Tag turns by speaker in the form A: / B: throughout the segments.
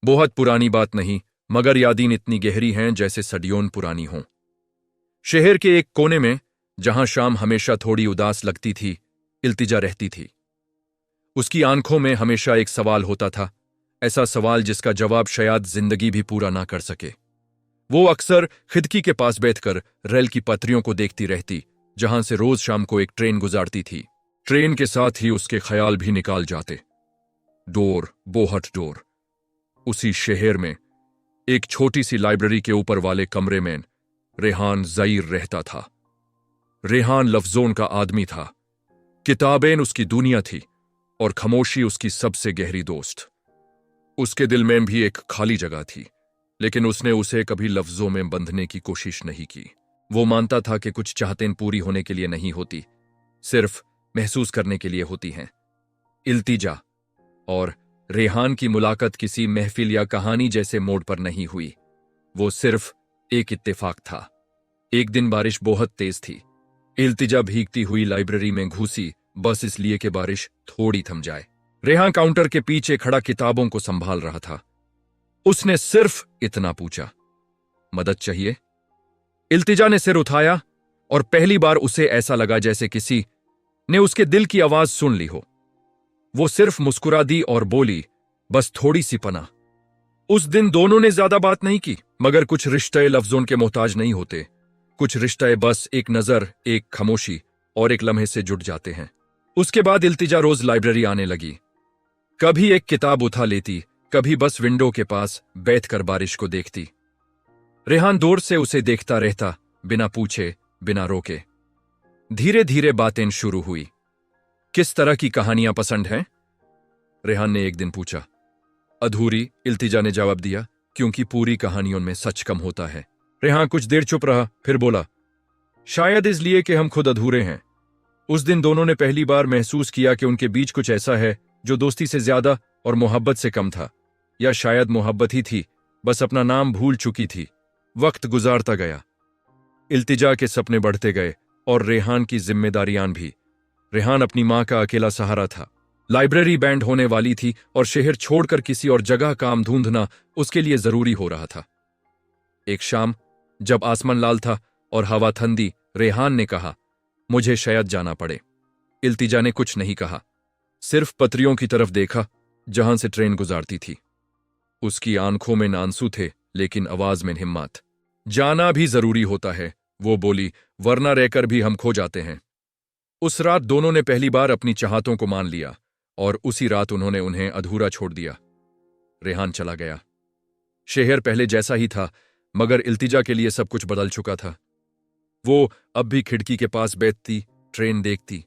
A: बहुत पुरानी बात नहीं, मगर यादें इतनी गहरी हैं जैसे सदियों पुरानी हों। शहर के एक कोने में, जहां शाम हमेशा थोड़ी उदास लगती थी, इल्तिजा रहती थी। उसकी आंखों में हमेशा एक सवाल होता था, ऐसा सवाल जिसका जवाब शायद जिंदगी भी पूरा ना कर सके। वो अक्सर खिड़की के पास बैठकर रेल की पटरियों को देखती रहती, जहां से रोज शाम को एक ट्रेन गुजरती थी। ट्रेन के साथ ही उसके ख्याल भी निकाल जाते। डोर, बहुत डोर। उसी शहर में एक छोटी सी लाइब्रेरी के ऊपर वाले कमरे में रेहान ज़ईर रहता था। रेहान लफ्जों का आदमी था। किताबें उसकी दुनिया थी और खामोशी उसकी सबसे गहरी दोस्त। उसके दिल में भी एक खाली जगह थी, लेकिन उसने उसे कभी लफ्जों में बंधने की कोशिश नहीं की। वो मानता था कि कुछ चाहतें पूरी होने के लिए नहीं होती, सिर्फ महसूस करने के लिए होती हैं। इल्तिजा और रेहान की मुलाकात किसी महफिल या कहानी जैसे मोड़ पर नहीं हुई। वो सिर्फ एक इत्तेफाक था। एक दिन बारिश बहुत तेज थी। इल्तिजा भीगती हुई लाइब्रेरी में घुसी, बस इसलिए कि बारिश थोड़ी थम जाए। रेहान काउंटर के पीछे खड़ा किताबों को संभाल रहा था। उसने सिर्फ इतना पूछा, मदद चाहिए? इल्तिजा ने सिर उठाया और पहली बार उसे ऐसा लगा जैसे किसी ने उसके दिल की आवाज सुन ली हो। वो सिर्फ मुस्कुरा दी और बोली, बस थोड़ी सी पनाह। उस दिन दोनों ने ज्यादा बात नहीं की, मगर कुछ रिश्ते लफ्जों के मोहताज नहीं होते। कुछ रिश्ते बस एक नजर, एक खामोशी और एक लम्हे से जुड़ जाते हैं। उसके बाद इल्तिजा रोज लाइब्रेरी आने लगी। कभी एक किताब उठा लेती, कभी बस विंडो के पास बैठकर बारिश को देखती। रेहान दूर से उसे देखता रहता, बिना पूछे, बिना रोके। धीरे धीरे बातें शुरू हुई। किस तरह की कहानियां पसंद हैं? रेहान ने एक दिन पूछा। अधूरी, इल्तिजा ने जवाब दिया, क्योंकि पूरी कहानियों में सच कम होता है। रेहान कुछ देर चुप रहा, फिर बोला, शायद इसलिए कि हम खुद अधूरे हैं। उस दिन दोनों ने पहली बार महसूस किया कि उनके बीच कुछ ऐसा है जो दोस्ती से ज्यादा और मोहब्बत से कम था, या शायद मोहब्बत ही थी, बस अपना नाम भूल चुकी थी। वक्त गुजारता गया। इल्तिजा के सपने बढ़ते गए और रेहान की जिम्मेदारियां भी। रेहान अपनी मां का अकेला सहारा था। लाइब्रेरी बैंड होने वाली थी और शहर छोड़कर किसी और जगह काम ढूंढना उसके लिए जरूरी हो रहा था। एक शाम, जब आसमान लाल था और हवा ठंडी, रेहान ने कहा, मुझे शायद जाना पड़े। इल्तिजा ने कुछ नहीं कहा, सिर्फ पटरियों की तरफ देखा जहां से ट्रेन गुजरती थी। उसकी आंखों में आंसू थे, लेकिन आवाज में हिम्मत। जाना भी जरूरी होता है, वो बोली, वरना रहकर भी हम खो जाते हैं। उस रात दोनों ने पहली बार अपनी चाहतों को मान लिया, और उसी रात उन्होंने उन्हें अधूरा छोड़ दिया। रेहान चला गया। शहर पहले जैसा ही था, मगर इल्तिजा के लिए सब कुछ बदल चुका था। वो अब भी खिड़की के पास बैठती, ट्रेन देखती,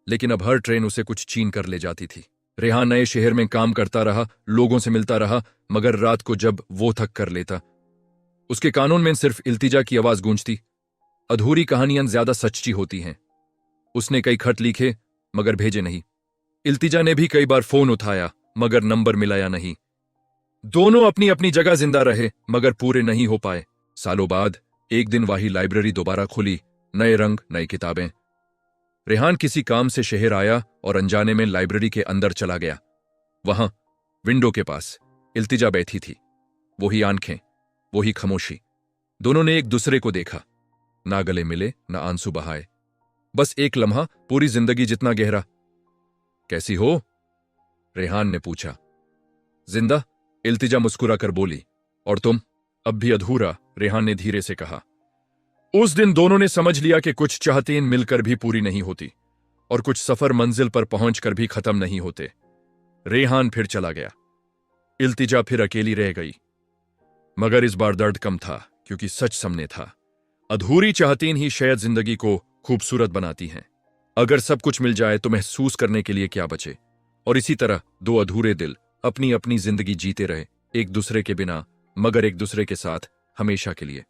A: लेकिन अब हर ट्रेन उसे कुछ छीन कर ले जाती थी। रेहान नए शहर में काम करता रहा, लोगों से मिलता रहा, मगर रात को जब वो थक कर लेता, उसके कानून में सिर्फ इल्तिजा की आवाज गूंजती। अधूरी कहानियां ज्यादा सच्ची होती हैं। उसने कई खत लिखे, मगर भेजे नहीं। इल्तिजा ने भी कई बार फोन उठाया, मगर नंबर मिलाया नहीं। दोनों अपनी अपनी जगह जिंदा रहे, मगर पूरे नहीं हो पाए। सालों बाद एक दिन वही लाइब्रेरी दोबारा खुली, नए रंग, नई किताबें। रेहान किसी काम से शहर आया और अनजाने में लाइब्रेरी के अंदर चला गया। वहां विंडो के पास इल्तिजा बैठी थी। वही आंखें, वही खामोशी। दोनों ने एक दूसरे को देखा, ना गले मिले, ना आंसू बहाए, बस एक लम्हा पूरी जिंदगी जितना गहरा। कैसी हो? रेहान ने पूछा। जिंदा, इल्तिजा मुस्कुरा कर बोली। और तुम? अब भी अधूरा, रेहान ने धीरे से कहा। उस दिन दोनों ने समझ लिया कि कुछ चाहतें मिलकर भी पूरी नहीं होती, और कुछ सफर मंजिल पर पहुंचकर भी खत्म नहीं होते। रेहान फिर चला गया। इल्तिजा फिर अकेली रह गई, मगर इस बार दर्द कम था, क्योंकि सच सामने था। अधूरी चाहतें ही शायद जिंदगी को खूबसूरत बनाती हैं। अगर सब कुछ मिल जाए तो महसूस करने के लिए क्या बचे? और इसी तरह दो अधूरे दिल अपनी अपनी जिंदगी जीते रहे, एक दूसरे के बिना, मगर एक दूसरे के साथ हमेशा के लिए।